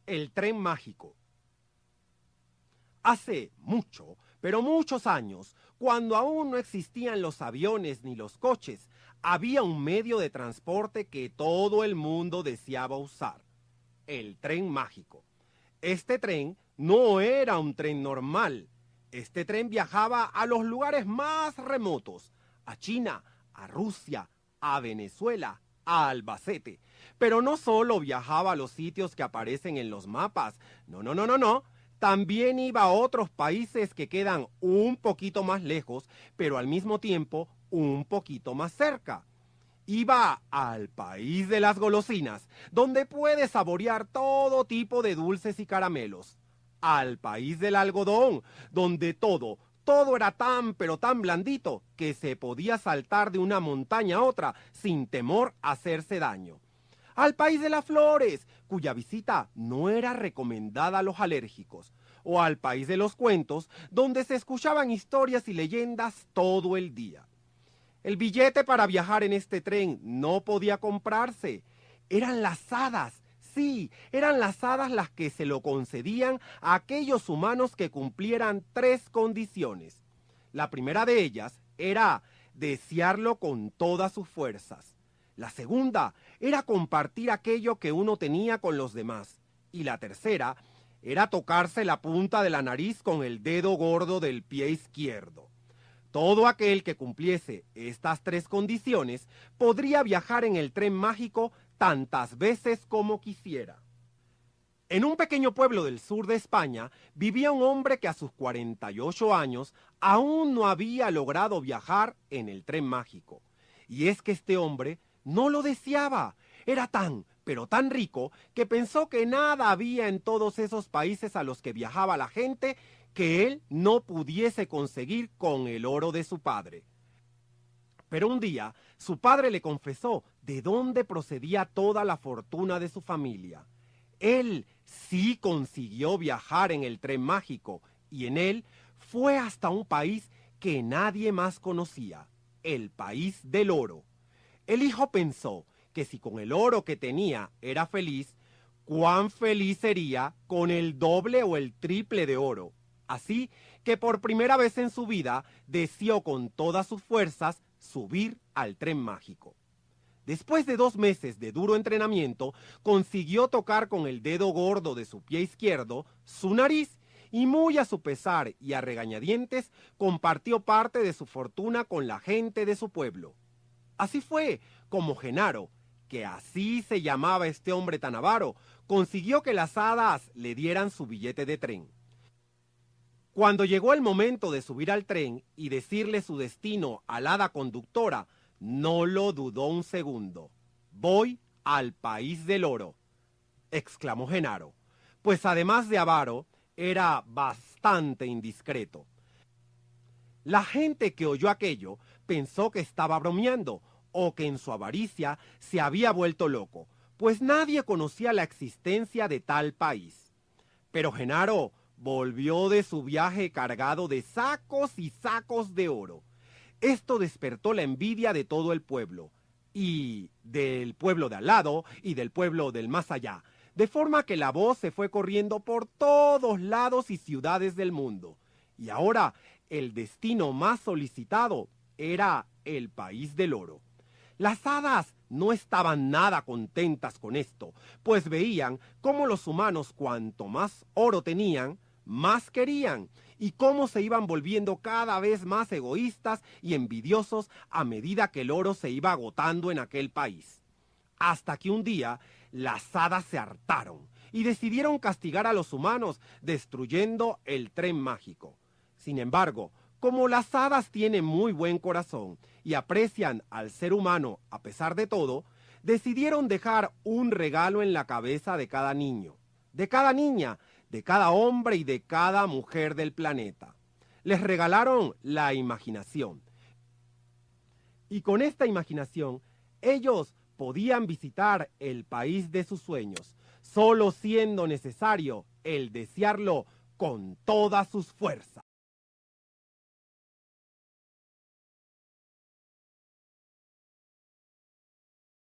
El tren mágico. Hace mucho, pero muchos años, cuando aún no existían los aviones ni los coches, había un medio de transporte que todo el mundo deseaba usar: el tren mágico. Este tren no era un tren normal. Este tren viajaba a los lugares más remotos: a China, a Rusia, a Venezuela, a Albacete. Pero no solo viajaba a los sitios que aparecen en los mapas. No. También iba a otros países que quedan un poquito más lejos, pero al mismo tiempo un poquito más cerca. Iba al país de las golosinas, donde puedes saborear todo tipo de dulces y caramelos. Al país del algodón, donde todo era tan pero tan blandito que se podía saltar de una montaña a otra sin temor a hacerse daño. Al país de las flores, cuya visita no era recomendada a los alérgicos. O al país de los cuentos, donde se escuchaban historias y leyendas todo el día. El billete para viajar en este tren no podía comprarse. Eran las hadas, sí, eran las hadas las que se lo concedían a aquellos humanos que cumplieran 3 condiciones. La primera de ellas era desearlo con todas sus fuerzas. La segunda era compartir aquello que uno tenía con los demás. Y la tercera era tocarse la punta de la nariz con el dedo gordo del pie izquierdo. Todo aquel que cumpliese estas 3 condiciones podría viajar en el tren mágico tantas veces como quisiera. En un pequeño pueblo del sur de España vivía un hombre que a sus 48 años aún no había logrado viajar en el tren mágico. Y es que este hombre no lo deseaba. Era tan, pero tan rico que pensó que nada había en todos esos países a los que viajaba la gente que él no pudiese conseguir con el oro de su padre. Pero un día su padre le confesó de dónde procedía toda la fortuna de su familia. Él sí consiguió viajar en el tren mágico y en él fue hasta un país que nadie más conocía: el país del oro. El hijo pensó que si con el oro que tenía era feliz, cuán feliz sería con el doble o el triple de oro. Así que por primera vez en su vida deseó con todas sus fuerzas subir al tren mágico. Después de 2 meses de duro entrenamiento, consiguió tocar con el dedo gordo de su pie izquierdo su nariz y, muy a su pesar y a regañadientes, compartió parte de su fortuna con la gente de su pueblo. Así fue como Genaro, que así se llamaba este hombre tan avaro, consiguió que las hadas le dieran su billete de tren. Cuando llegó el momento de subir al tren y decirle su destino a la hada conductora, no lo dudó un segundo. «Voy al país del oro», exclamó Genaro, pues además de avaro, era bastante indiscreto. La gente que oyó aquello pensó que estaba bromeando o que en su avaricia se había vuelto loco, pues nadie conocía la existencia de tal país. Pero Genaro volvió de su viaje cargado de sacos y sacos de oro. Esto despertó la envidia de todo el pueblo, y del pueblo de al lado, y del pueblo del más allá, de forma que la voz se fue corriendo por todos lados y ciudades del mundo. Y ahora el destino más solicitado era el país del oro. Las hadas no estaban nada contentas con esto, pues veían cómo los humanos, cuanto más oro tenían, más querían, y cómo se iban volviendo cada vez más egoístas y envidiosos a medida que el oro se iba agotando en aquel país. Hasta que un día las hadas se hartaron y decidieron castigar a los humanos destruyendo el tren mágico. Sin embargo, como las hadas tienen muy buen corazón y aprecian al ser humano a pesar de todo, decidieron dejar un regalo en la cabeza de cada niño, de cada niña, de cada hombre y de cada mujer del planeta. Les regalaron la imaginación. Y con esta imaginación, ellos podían visitar el país de sus sueños, solo siendo necesario el desearlo con todas sus fuerzas.